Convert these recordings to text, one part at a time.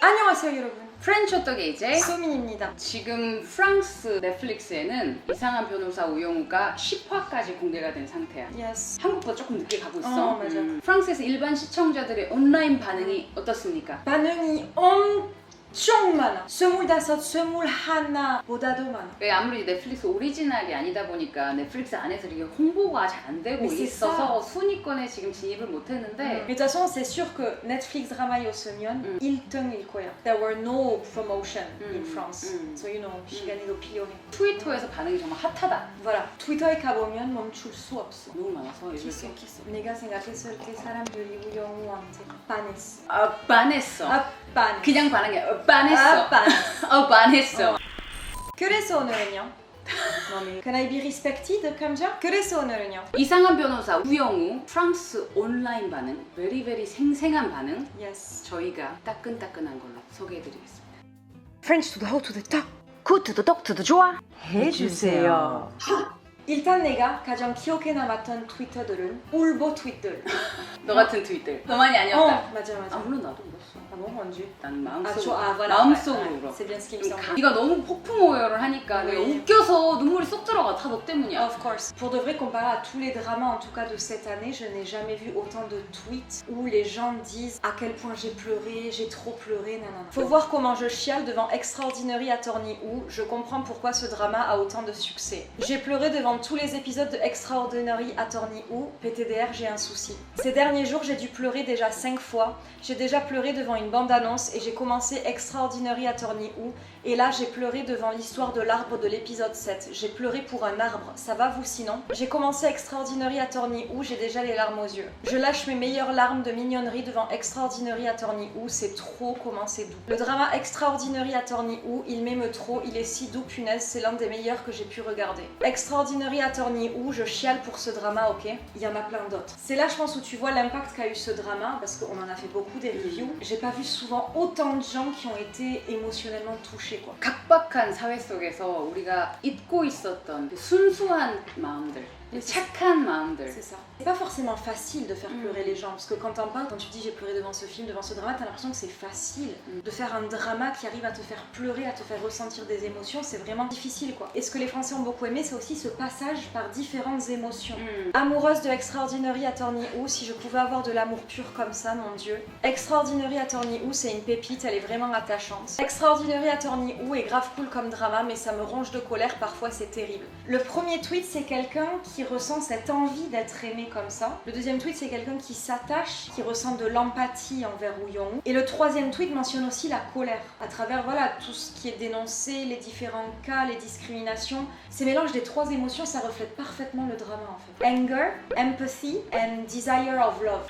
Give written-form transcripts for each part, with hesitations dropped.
안녕하세요 여러분. 프렌치 호떡에이제 소민입니다. 지금 프랑스 넷플릭스에는 이상한 변호사 우영우가 10화까지 공개가 된 상태야. Yes. 한국보다 조금 늦게 가고 있어. 맞아. 프랑스에서 일반 시청자들의 온라인 반응이 어떻습니까? 반응이 엄청 많아. 스물 하나보다도 많아. 왜 아무리 넷플릭스 오리지널이 아니다 보니까 넷플릭스 안에서 이렇게 홍보가 잘 안 되고 Mais c'est 있어서 순위권에 지금 진입을 못했는데 Mais de toute façon, c'est sûr que Netflix 드라마였으면 1등일 거야. There were no promotion in France. So you know, 시간이 필요해. 트위터에서 반응이 정말 핫하다. Voilà. 트위터에 가보면 멈출 수 없어. 너무 많아서 읽을 게. 내가 생각했을 때 사람들이 우영우한테 반했어. 반했어. 반. 그냥 반한 게 아니라 반했어. 반했어. 그래서 오늘은요. Can I be respected comme ça? 그래서 오늘은요. 이상한 변호사 우영우 프랑스 온라인 반응, 베리베리 생생한 반응. Yes. 저희가 따끈따끈한 걸로 소개해드리겠습니다. French to the hot to the top. 굿 투더 독 투더 좋아 해주세요. 일단 내가 가장 기억에 남았던 트위터들은 울보 트윗들. 너 같은 트윗들. 너만이 아니었다. 맞아. 물론 나도 울었어. 아, 뭐 언제? 난 마음속으로. voilà. 마음속으로 울어. C'est bien ce qui me semble. 네가 너무 폭풍 오열을 하니까 내가 Oui. 웃겨서 눈물이 쏙 들어가. 다 너 때문이야. Of course. Pour de vrai, comparé à tous les dramas, en tout cas de cette année, je n'ai jamais vu autant de tweets où les gens disent à quel point j'ai pleuré, j'ai trop pleuré, nanana. Faut voir comment je chiale devant Extraordinary Attorney Who. Je comprends pourquoi ce drama a autant de succès. J'ai pleuré devant tous les épisodes de Extraordinary Attorney Who. PTDR, j'ai un souci. Ces derniers jours, j'ai dû pleurer déjà 5 fois. J'ai déjà pleuré devant une bande-annonce et j'ai commencé Extraordinary Attorney Who. Et là, j'ai pleuré devant l'histoire de l'arbre de l'épisode 7. J'ai pleuré pour un arbre. Ça va vous sinon? J'ai commencé Extraordinary Attorney Who, j'ai déjà les larmes aux yeux. Je lâche mes meilleures larmes de mignonnerie devant Extraordinary Attorney Who. C'est trop comment c'est doux. Le drama Extraordinary Attorney Who, il m'aime trop. Il est si doux, punaise. C'est l'un des meilleurs que j'ai pu regarder. Extraordinary Attorney Who, je chiale pour ce drama, ok? Il y en a plein d'autres. C'est là, je pense, où tu vois l'impact qu'a eu ce drama, parce qu'on en a fait beaucoup des reviews. J'ai pas vu souvent autant de gens qui ont été émotionnellement touchés, quoi. 각박한 사회 속에서 우리가 잊고 있었던 그 순수한 마음들, 착한 마음들. C'est ça. C'est pas forcément facile de faire pleurer les gens, parce que quand t'en parles, quand tu dis j'ai pleuré devant ce film, devant ce drama, t'as l'impression que c'est facile. De faire un drama qui arrive à te faire pleurer, à te faire ressentir des émotions, c'est vraiment difficile, quoi. Et ce que les Français ont beaucoup aimé, c'est aussi ce passage par différentes émotions. Amoureuse de Extraordinary Attorney Who, si je pouvais avoir de l'amour pur comme ça, mon Dieu. Extraordinary Attorney Who, c'est une pépite, elle est vraiment attachante. Extraordinary Attorney Who est grave cool comme drama, mais ça me ronge de colère, parfois c'est terrible. Le premier tweet, c'est quelqu'un qui ressent cette envie d'être aimé comme ça. Le deuxième tweet, c'est quelqu'un qui s'attache, qui ressent de l'empathie envers Woo-Young. Et le troisième tweet mentionne aussi la colère, à travers voilà tout ce qui est dénoncé, les différents cas, les discriminations. Ces mélanges des trois émotions, ça reflète parfaitement le drama en fait. Anger, empathy and desire of love.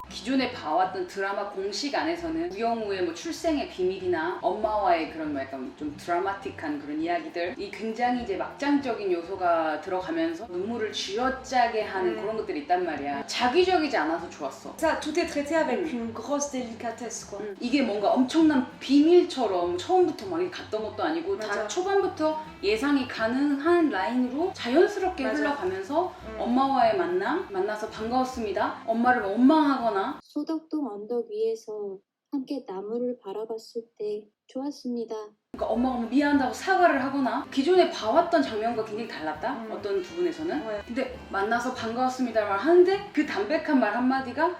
기존에 봐왔던 드라마 공식 안에서는 우영우의 뭐 출생의 비밀이나 엄마와의 그런 뭐 약간 좀 드라마틱한 그런 이야기들이 굉장히 이제 막장적인 요소가 들어가면서 눈물을 쥐어짜게 하는 그런 것들이 있단 말이야. 자기적이지 않아서 좋았어. Ça, tout est traité avec une grosse délicatesse quoi. 이게 뭔가 엄청난 비밀처럼 처음부터 막 이렇게 갔던 것도 아니고 맞아. 다 초반부터 예상이 가능한 라인으로 자연스럽게 맞아. 흘러가면서 엄마와의 만나서 반가웠습니다. 엄마를 원망하거나 소덕동 언덕 위에서 함께 나무를 바라봤을 때 좋았습니다. 그러니까 엄마가 뭐 미안하다고 사과를 하거나 기존에 봐왔던 장면과 굉장히 달랐다? 어떤 부분에서는 네. 근데 만나서 반가웠습니다 말 하는데 그 담백한 말 한마디가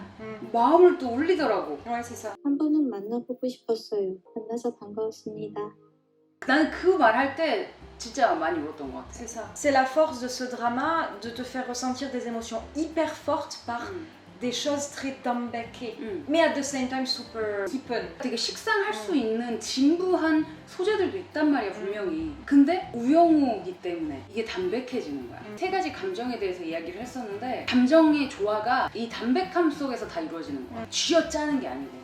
마음을 또 울리더라고. Ouais, c'est ça. 한 번은 만나보고 싶었어요. 만나서 반가웠습니다. 나는 그 말 할 때 진짜 많이 울었던 것 같아. C'est ça. C'est la force de ce drama de te faire ressentir des émotions hyper fortes par des choses très 담백해. Mais at the same time super 깊은. 되게 식상할 수 있는 진부한 소재들도 있단 말이야 분명히. 근데 우영우이기 때문에 이게 담백해지는 거야. 세 가지 감정에 대해서 이야기를 했었는데 감정의 조화가 이 담백함 속에서 다 이루어지는 거야. 쥐어짜는 게 아니고.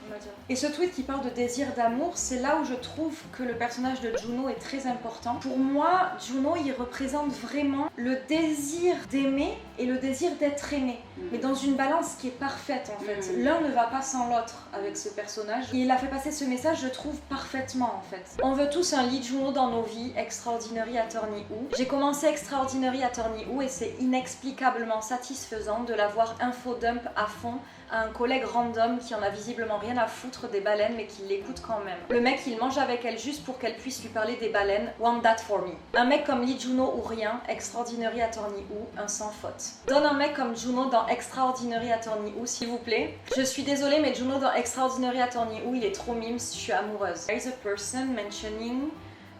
Et ce tweet qui parle de désir d'amour, c'est là où je trouve que le personnage de Juno est très important. Pour moi, Juno, il représente vraiment le désir d'aimer et le désir d'être aimé. Mais dans une balance qui est parfaite en fait. L'un ne va pas sans l'autre avec ce personnage. Et il a fait passer ce message, je trouve, parfaitement en fait. On veut tous un Lee Juno dans nos vies, Extraordinary Attorney Who. J'ai commencé Extraordinary Attorney Who et c'est inexplicablement satisfaisant de la voir infodump à fond à un collègue random qui en a visiblement rien à foutre des baleines mais qui l'écoute quand même. Le mec il mange avec elle juste pour qu'elle puisse lui parler des baleines. Want that for me. Un mec comme Lee Juno ou rien, Extraordinary Attorney Who, un sans faute. Donne un mec comme Juno dans Extraordinary Attorney Who s'il vous plaît. Je suis désolée mais Juno dans Extraordinary Attorney Who il est trop mimes, je suis amoureuse. There is a person mentioning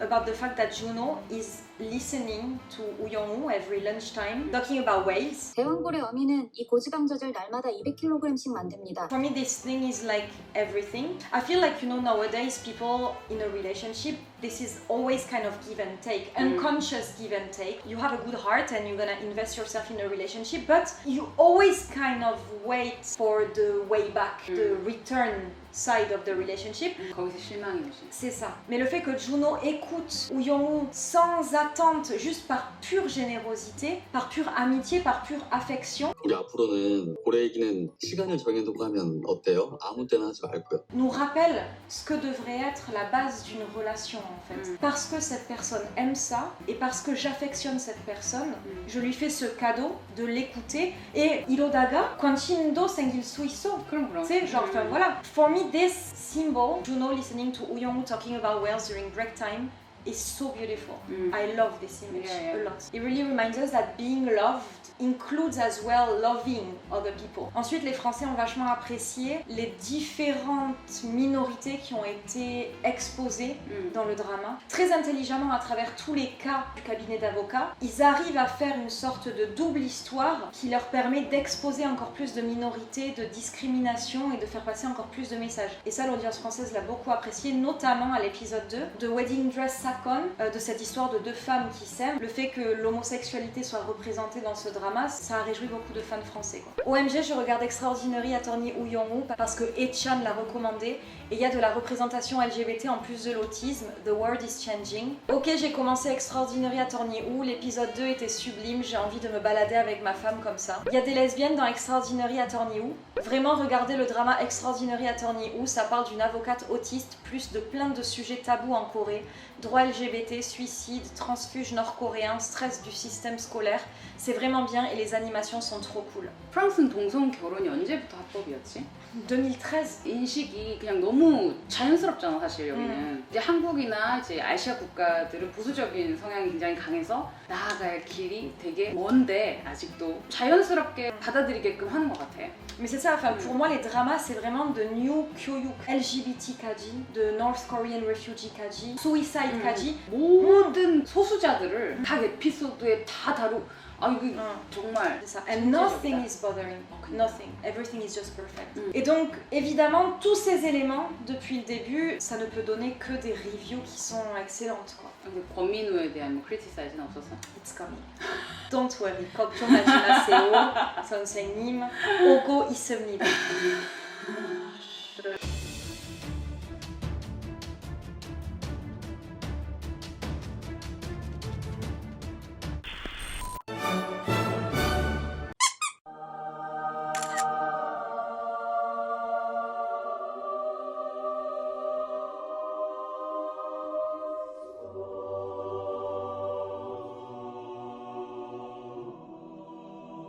about the fact that Juno is listening to Woo Young-woo every lunchtime, talking about whales. 대왕고래 어미는 이 고지방젖을 날마다 200kg씩 만듭니다. For me, this thing is like everything. I feel like, you know, nowadays people in a relationship, this is always kind of give and take, unconscious give and take. You have a good heart and you're gonna invest yourself in a relationship, but you always kind of wait for the way back, the return side of the relationship. 거기서 실망이 오지. C'est ça. Mais le fait que Juno écoute Woo Young-woo sans attente, juste par pure générosité, par pure amitié, par pure affection, 우리 앞으로는 고래 얘기는 시간을 정해두고 하면 어때요? 아무 때나 하지 말고요. nous rappelle ce que devrait être la base d'une relation en fait. Parce que cette personne aime ça et parce que j'affectionne cette personne, je lui fais ce cadeau de l'écouter et irodaga quantindo sengil suiso. 그럼. Tu sais, genre, enfin voilà. For me, this symbol, Juno listening to Woo Young-woo talking about whales during break time, is so beautiful. I love this image a lot. It really reminds us that being loved includes as well loving other people. Ensuite, les Français ont vachement apprécié les différentes minorités qui ont été exposées dans le drama. Très intelligemment, à travers tous les cas du cabinet d'avocats, ils arrivent à faire une sorte de double histoire qui leur permet d'exposer encore plus de minorités, de discrimination et de faire passer encore plus de messages. Et ça, l'audience française l'a beaucoup apprécié, notamment à l'épisode 2 de Wedding Dress Sakon, de cette histoire de deux femmes qui s'aiment. Le fait que l'homosexualité soit représentée dans ce drama, ça a réjoui beaucoup de fans français, quoi. OMG, je regarde Extraordinary Attorney Woo Young-woo parce que Echan l'a recommandé et il y a de la représentation LGBT en plus de l'autisme. The world is changing. Ok, j'ai commencé Extraordinary Attorney Woo, l'épisode 2 était sublime, j'ai envie de me balader avec ma femme comme ça. Il y a des lesbiennes dans Extraordinary Attorney Woo. Vraiment, regardez le drama Extraordinary Attorney Woo, ça parle d'une avocate autiste, plus de plein de sujets tabous en Corée. Droits LGBT, suicide, transfuge nord-coréen, stress du système scolaire. C'est vraiment bien et les animations sont trop cool. 프랑스는 동성 결혼이 언제부터 합법이었지? 2013. 인식이 그냥 너무 자연스럽잖아 사실 여기는. 이제 한국이나 이제 아시아 국가들은 보수적인 성향이 굉장히 강해서 나아갈 길이 되게 먼데 아직도 자연스럽게 받아들이게끔 하는 것 같아. Mais c'est ça, enfin pour moi les dramas c'est vraiment de New Kyoyuk, LGBT Kaji, de North Korean Refugee Kaji, Suicide Kaji. 모든 소수자들을 각 에피소드에 다 아 이거 정말 C'est ça. And nothing is bothering. Nothing. Everything is just perfect. Et donc, évidemment, tous ces éléments, depuis le début, ça ne peut donner que des reviews qui sont excellentes, quoi. 근데 권민우에 대한 크리티사이즈는 없었어? It's coming. Don't worry. 걱정하지 마세요. 선생님. 오고 있습니다.